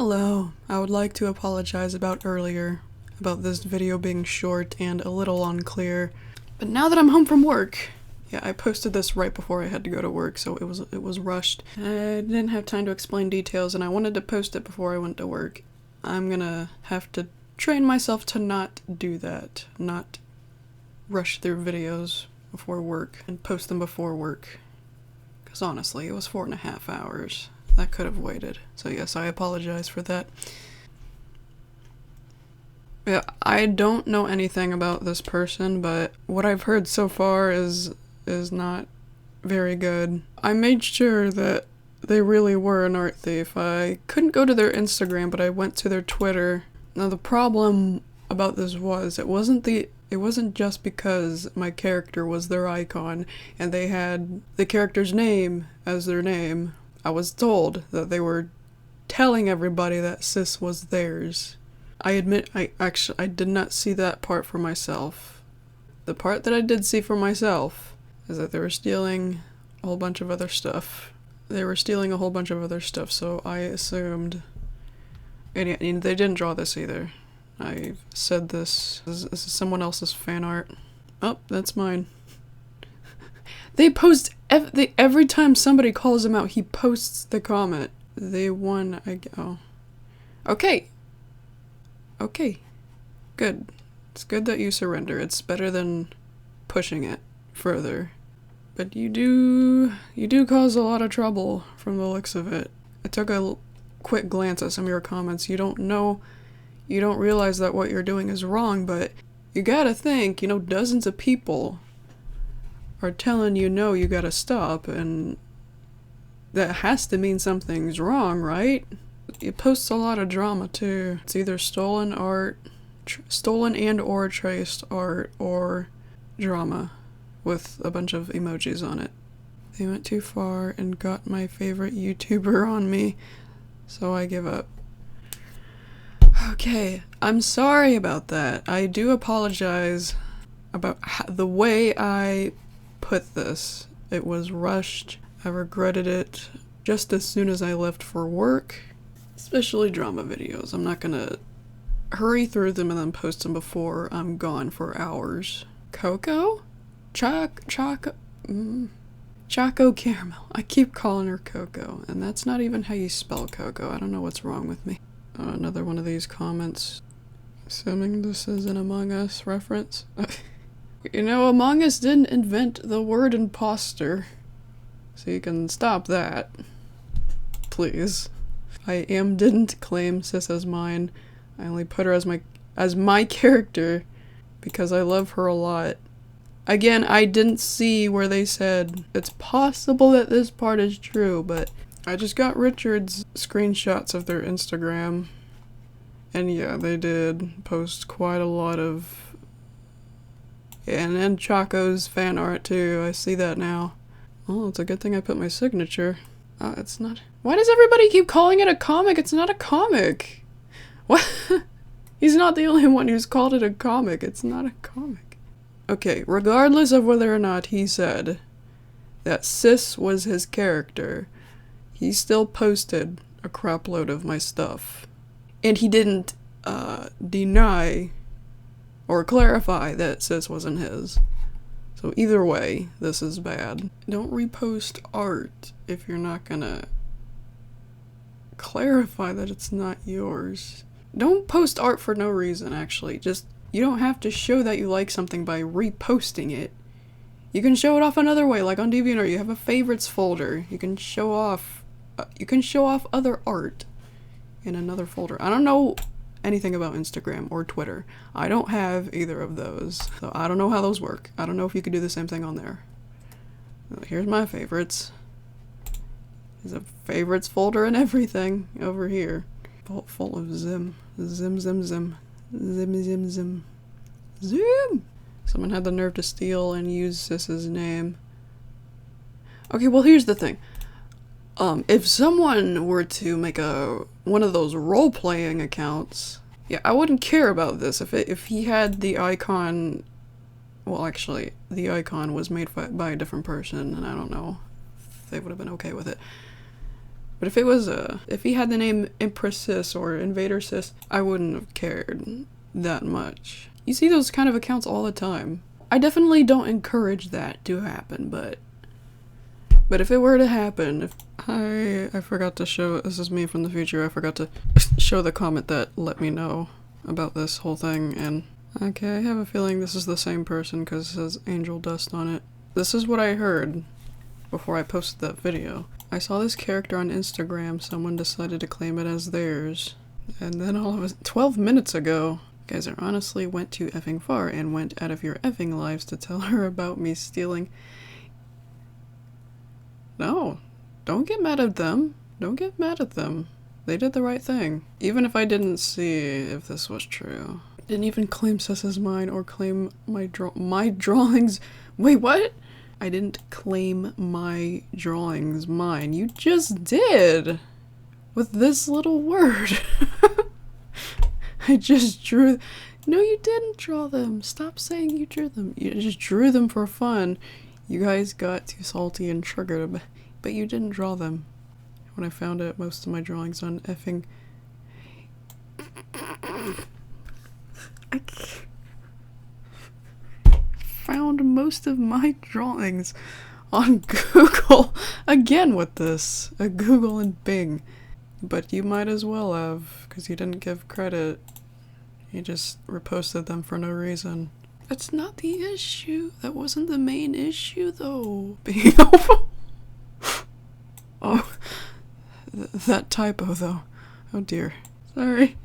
Hello, I would like to apologize about earlier, about this video being short and a little unclear, but now that I'm home from work, yeah, I posted this right before I had to go to work, so it was rushed. I didn't have time to explain details and I wanted to post it before I went to work. I'm gonna have to train myself to not do that, not rush through videos before work and post them before work. Because honestly, it was 4.5 hours. That could have waited. So yes, I apologize for that. Yeah, I don't know anything about this person, but what I've heard so far is not very good. I made sure that they really were an art thief. I couldn't go to their Instagram, but I went to their Twitter. Now the problem about this was it wasn't just because my character was their icon and they had the character's name as their name. I was told that they were telling everybody that Sis was theirs. I admit I did not see that part for myself. The part that I did see for myself is that they were stealing a whole bunch of other stuff. So I assumed... And they didn't draw this either. I said this is someone else's fan art. Oh, that's mine. They post every time somebody calls him out, he posts the comment. They won. Okay. Good. It's good that you surrender. It's better than pushing it further. But you do cause a lot of trouble from the looks of it. I took a quick glance at some of your comments. You don't realize that what you're doing is wrong, but you gotta think, dozens of people are telling you no, you gotta stop, and that has to mean something's wrong, right? It posts a lot of drama too. It's either stolen art, stolen and or traced art, or drama with a bunch of emojis on it. They went too far and got my favorite YouTuber on me, so I give up. Okay, I'm sorry about that. I do apologize about the way I put this. It was rushed. I regretted it just as soon as I left for work. Especially drama videos. I'm not gonna hurry through them and then post them before I'm gone for hours. Coco? Choco Caramel. I keep calling her Coco, and that's not even how you spell Coco. I don't know what's wrong with me. Another one of these comments. Assuming this is an Among Us reference. Among Us didn't invent the word imposter. So you can stop that. Please. I didn't claim Sis as mine. I only put her as my character because I love her a lot. Again, I didn't see where they said it's possible that this part is true, but I just got Richard's screenshots of their Instagram. And yeah, they did post quite a lot of... And then Choco's fan art too, I see that now. Oh, it's a good thing I put my signature. It's not... Why does everybody keep calling it a comic? It's not a comic! What? He's not the only one who's called it a comic. It's not a comic. Okay, regardless of whether or not he said that Sis was his character, he still posted a crap load of my stuff. And he didn't deny or clarify that Sis wasn't his. So either way, this is bad. Don't repost art if you're not gonna clarify that it's not yours. Don't post art for no reason, actually. You don't have to show that you like something by reposting it. You can show it off another way, like on DeviantArt. You have a favorites folder. You can show off other art in another folder. I don't know anything about Instagram or Twitter. I don't have either of those, so I don't know how those work. I don't know if you could do the same thing on there. Here's my favorites. There's a favorites folder and everything over here. Full of Zim. Zim. Someone had the nerve to steal and use Sis's name. Okay, well here's the thing. If someone were to make one of those role-playing accounts, yeah, I wouldn't care about this. If he had the icon, well, actually, the icon was made by a different person, and I don't know if they would have been okay with it. But if it was if he had the name Empress Sis or Invader Sis, I wouldn't have cared that much. You see those kind of accounts all the time. I definitely don't encourage that to happen, but if it were to happen, if I forgot to show, this is me from the future, I forgot to show the comment that let me know about this whole thing, and okay, I have a feeling this is the same person because it says Angel Dust on it. This is what I heard before I posted that video. I saw this character on Instagram, someone decided to claim it as theirs, and then all of it, 12 minutes ago, you guys are honestly went too effing far and went out of your effing lives to tell her about me stealing. No, don't get mad at them. Don't get mad at them. They did the right thing. Even if I didn't see if this was true. Didn't even claim Sis as mine or claim my drawings. Wait, what? I didn't claim my drawings mine. You just did! With this little word. I just drew. No, you didn't draw them. Stop saying you drew them. You just drew them for fun. You guys got too salty and triggered, but you didn't draw them. When I found out most of my drawings on effing... I found most of my drawings on Google. Again with this. Google and Bing. But you might as well have, because you didn't give credit. You just reposted them for no reason. That's not the issue. That wasn't the main issue, though. Being oh, that typo, though. Oh dear. Sorry.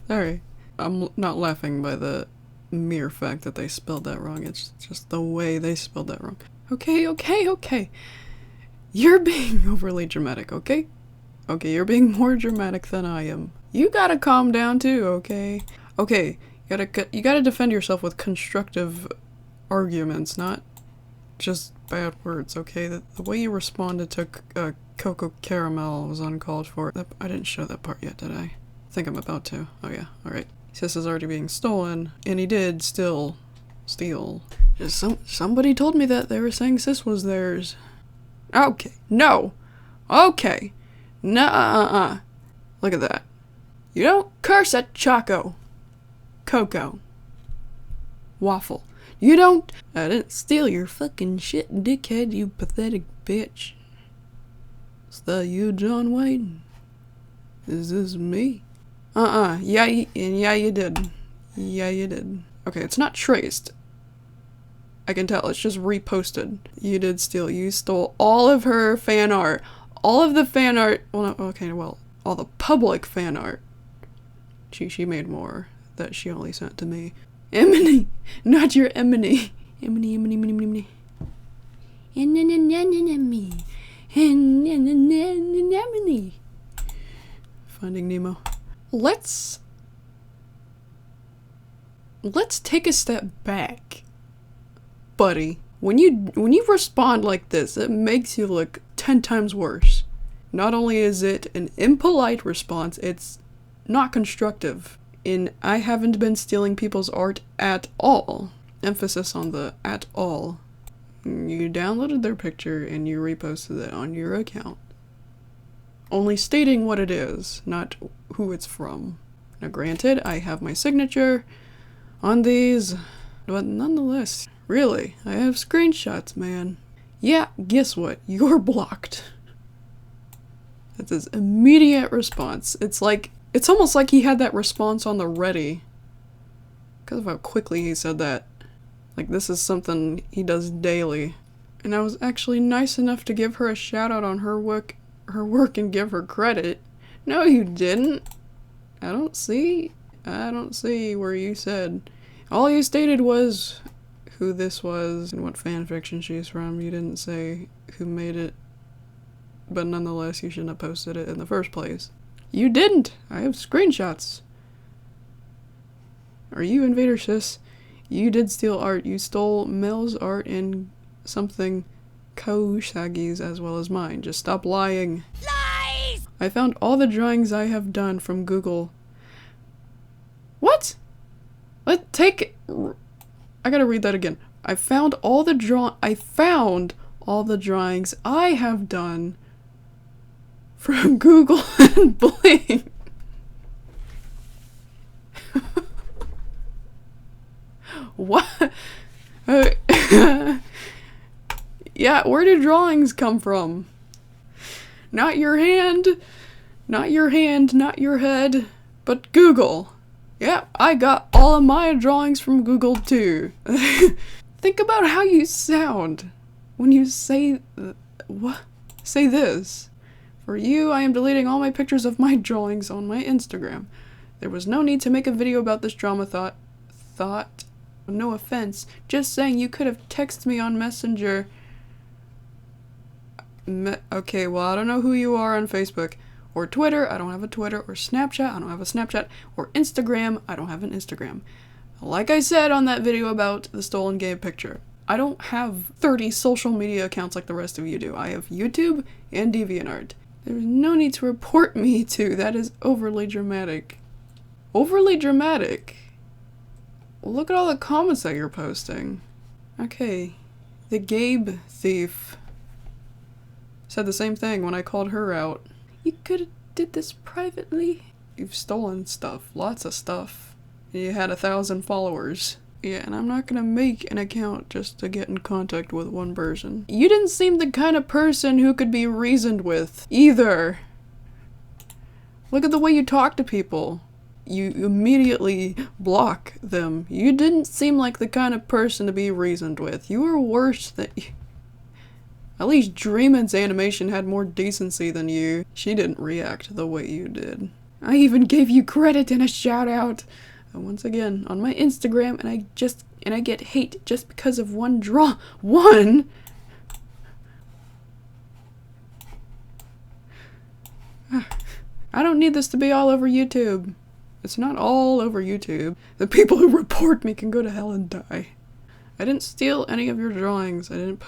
Sorry. I'm not laughing by the mere fact that they spelled that wrong. It's just the way they spelled that wrong. Okay, okay, okay. You're being overly dramatic, okay? Okay, you're being more dramatic than I am. You gotta calm down too, okay? Okay. You gotta defend yourself with constructive arguments, not just bad words, okay? The way you responded to Coco Caramel was uncalled for. I didn't show that part yet, did I? I think I'm about to. Oh yeah, alright. Sis is already being stolen, and he did still steal. Just somebody told me that they were saying Sis was theirs. Okay, no! Okay! Nuh-uh-uh. Look at that. You don't curse at Choco. Coco. Waffle. You don't— I didn't steal your fucking shit, dickhead, you pathetic bitch. Is that you, John Wayne? Is this me? Yeah, yeah, you did. Yeah, you did. Okay, it's not traced. I can tell, it's just reposted. You did steal. You stole all of her fan art. All of the fan art— well, no, okay, well, all the public fan art. She made more that she only sent to me. Emily! Not your Emily! Emily. Finding Nemo. Let's take a step back, buddy. When you respond like this, it makes you look 10 times worse. Not only is it an impolite response, it's not constructive. And I haven't been stealing people's art at all. Emphasis on the at all. You downloaded their picture and you reposted it on your account. Only stating what it is, not who it's from. Now granted, I have my signature on these, but nonetheless, really, I have screenshots, man. Yeah, guess what? You're blocked. That's his immediate response. It's almost like he had that response on the ready. Because of how quickly he said that. Like, this is something he does daily. And I was actually nice enough to give her a shout out on her work and give her credit. No, you didn't. I don't see where you said. All you stated was who this was and what fanfiction she's from. You didn't say who made it. But nonetheless, you shouldn't have posted it in the first place. You didn't! I have screenshots. Are you Invader Sis? You did steal art. You stole Mel's art and something Kausagi's as well as mine. Just stop lying. Lies! I found all the drawings I have done from Google. What? I gotta read that again. I found all the drawings I have done from Google and Bling. What? Yeah, where do drawings come from? Not your hand, not your hand, not your head, but Google. Yeah, I got all of my drawings from Google too. Think about how you sound when you say what? Say this. For you, I am deleting all my pictures of my drawings on my Instagram. There was no need to make a video about this drama thought. No offense. Just saying you could have texted me on Messenger. Okay, well, I don't know who you are on Facebook. Or Twitter, I don't have a Twitter. Or Snapchat, I don't have a Snapchat. Or Instagram, I don't have an Instagram. Like I said on that video about the stolen gay picture, I don't have 30 social media accounts like the rest of you do. I have YouTube and DeviantArt. There's no need to report me to. That is overly dramatic. Overly dramatic? Well, look at all the comments that you're posting. Okay. The Gabe thief said the same thing when I called her out. You could have did this privately. You've stolen stuff. Lots of stuff. You had 1,000 followers. Yeah, and I'm not gonna make an account just to get in contact with one person. You didn't seem the kind of person who could be reasoned with, either. Look at the way you talk to people. You immediately block them. You didn't seem like the kind of person to be reasoned with. You were worse than... At least Dreamin's animation had more decency than you. She didn't react the way you did. I even gave you credit and a shout out. Once again, on my Instagram, and I get hate just because of one draw. One? I don't need this to be all over YouTube. It's not all over YouTube. The people who report me can go to hell and die. I didn't steal any of your drawings. I did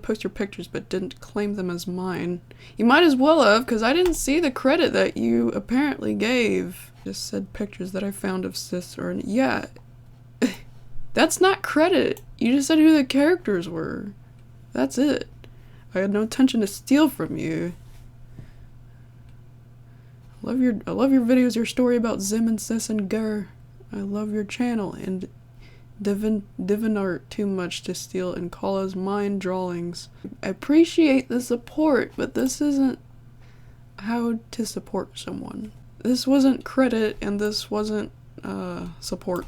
post your pictures, but didn't claim them as mine. You might as well have, because I didn't see the credit that you apparently gave. Just said pictures that I found of sis or... Yeah. That's not credit. You just said who the characters were. That's it. I had no intention to steal from you. I love your videos, your story about Zim and Sis and Gur. I love your channel, and DeviantArt too much to steal and call as mine drawings. I appreciate the support, but this isn't how to support someone. This wasn't credit, and this wasn't support.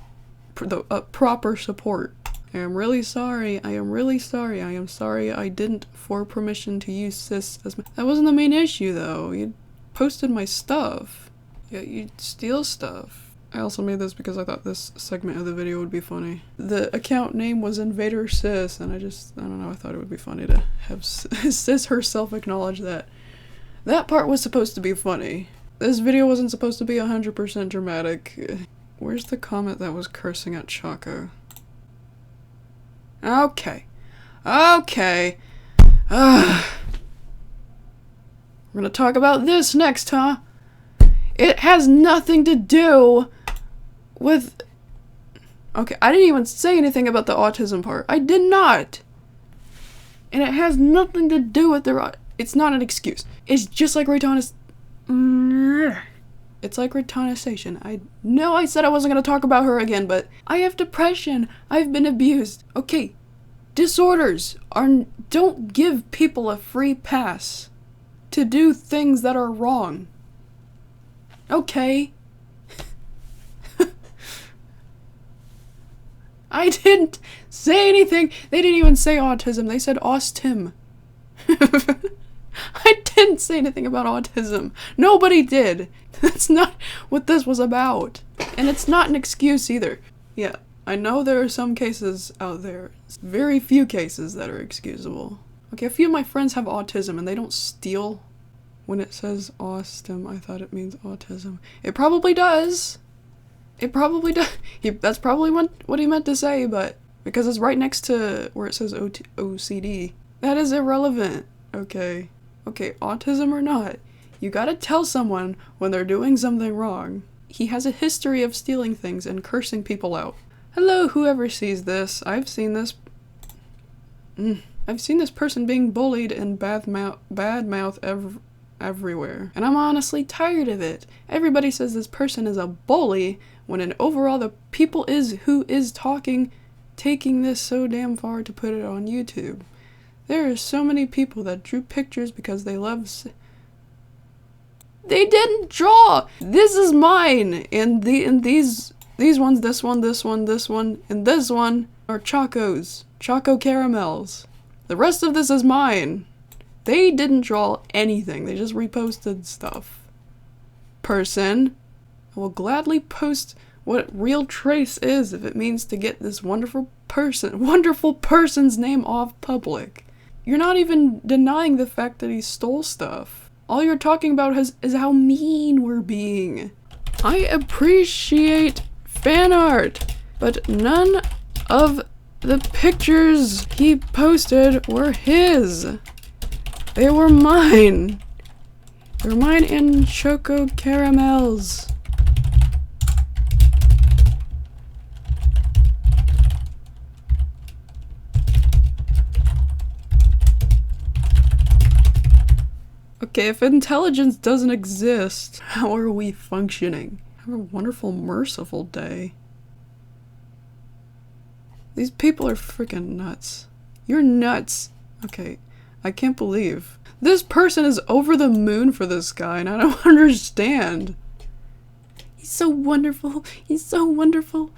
Proper support. I am really sorry. I am really sorry. I am sorry I didn't for permission to use sis as my... That wasn't the main issue, though. You posted my stuff. Yeah, you steal stuff. I also made this because I thought this segment of the video would be funny. The account name was Invader Sis, and I don't know, I thought it would be funny to have Sis herself acknowledge that. That part was supposed to be funny. This video wasn't supposed to be 100% dramatic. Where's the comment that was cursing at Choco? Okay. Okay. We're gonna talk about this next, huh? It has nothing to do with... Okay, I didn't even say anything about the autism part. I did not! And it has nothing to do with the... It's not an excuse. It's just like Raytonis... It's like Raytonisation. I know I said I wasn't gonna talk about her again, but I have depression. I've been abused. Okay, disorders don't give people a free pass to do things that are wrong. Okay. I didn't say anything. They didn't even say autism. They said austim. I didn't say anything about autism. Nobody did. That's not what this was about. And it's not an excuse either. Yeah, I know there are some cases out there. Very few cases that are excusable. Okay, a few of my friends have autism and they don't steal. When it says austim, I thought it means autism. It probably does. It probably does. That's probably what he meant to say, but because it's right next to where it says OCD. That is irrelevant. Okay. Okay, autism or not, you gotta tell someone when they're doing something wrong. He has a history of stealing things and cursing people out. Hello, whoever sees this. I've seen this person being bullied and bad mouth everywhere. And I'm honestly tired of it. Everybody says this person is a bully, when in overall the people who is taking this so damn far to put it on YouTube. There are so many people that drew pictures because they love... They didn't draw! This is mine! And these ones, this one, and this one are Chocos. Choco caramels. The rest of this is mine. They didn't draw anything. They just reposted stuff. Person, I will gladly post what real trace is if it means to get this wonderful person's name off public. You're not even denying the fact that he stole stuff. All you're talking about is how mean we're being. I appreciate fan art, but none of the pictures he posted were his. They were mine. They were mine in Choco caramels. Okay, if intelligence doesn't exist, how are we functioning? Have a wonderful, merciful day. These people are freaking nuts. You're nuts. Okay, I can't believe. This person is over the moon for this guy, and I don't understand. He's so wonderful. He's so wonderful.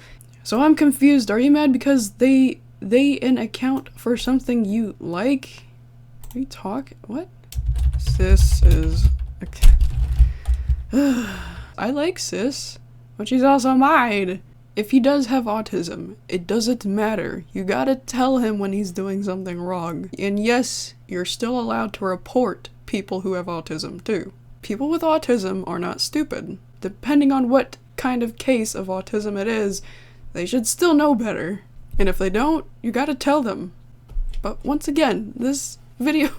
So I'm confused. Are you mad because they account for something you like? Are you talking? What? Sis is... okay. I like Sis, but she's also mine. If he does have autism, it doesn't matter. You gotta tell him when he's doing something wrong. And yes, you're still allowed to report people who have autism too. People with autism are not stupid. Depending on what kind of case of autism it is, they should still know better. And if they don't, you gotta tell them. But once again, this video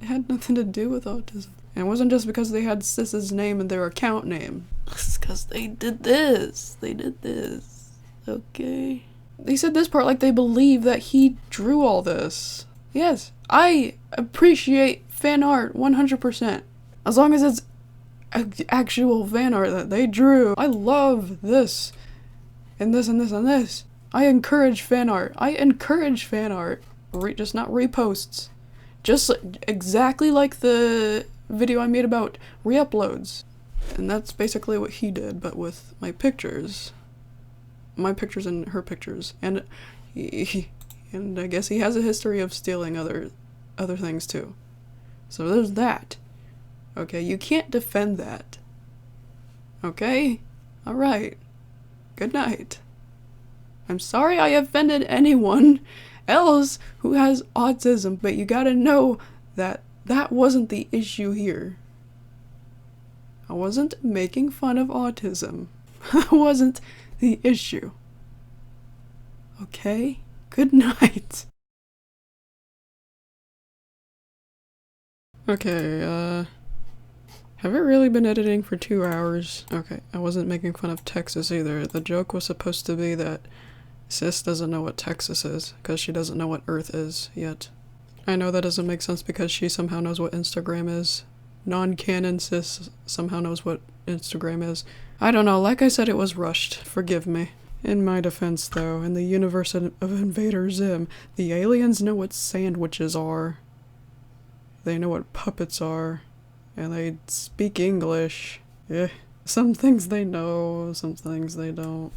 had nothing to do with autism. And it wasn't just because they had Sis's name in their account name. It's because they did this. They did this. Okay. They said this part like they believe that he drew all this. Yes, I appreciate fan art 100%. As long as it's actual fan art that they drew. I love this. And this and this and this. I encourage fan art. I encourage fan art. Just not reposts. Just exactly like the video I made about re-uploads. And that's basically what he did, but with my pictures. My pictures and her pictures. And and I guess he has a history of stealing other things too. So there's that. Okay, you can't defend that. Okay? Alright. Good night. I'm sorry I offended anyone else who has autism, but you gotta know that that wasn't the issue here. I wasn't making fun of autism. That wasn't the issue. Okay? Good night. Okay, have I really been editing for 2 hours? Okay, I wasn't making fun of Texas either. The joke was supposed to be that Sis doesn't know what Texas is, because she doesn't know what Earth is, yet. I know that doesn't make sense because she somehow knows what Instagram is. Non-canon Sis somehow knows what Instagram is. I don't know, like I said, it was rushed. Forgive me. In my defense, though, in the universe of Invader Zim, the aliens know what sandwiches are. They know what puppets are. And they speak English. Some things they know, some things they don't.